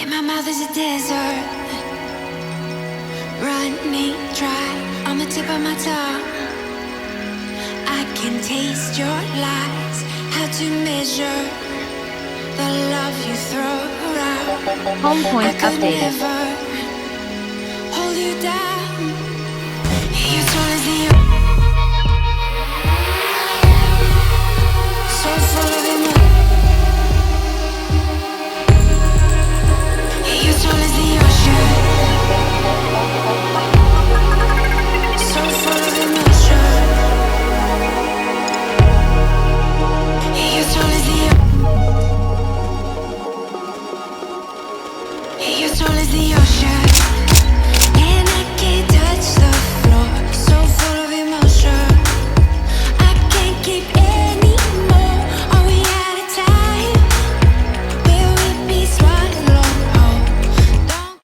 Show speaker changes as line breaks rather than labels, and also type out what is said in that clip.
My mouth is a desert, running dry on the tip of my tongue. I can taste your lies, how to measure the love you throw around.
Home
I
point
could
updated.
never hold you down. You're tall as the so full of emotion. You're tall as the ocean, so full of emotion. You're tall as the You're tall as the ocean.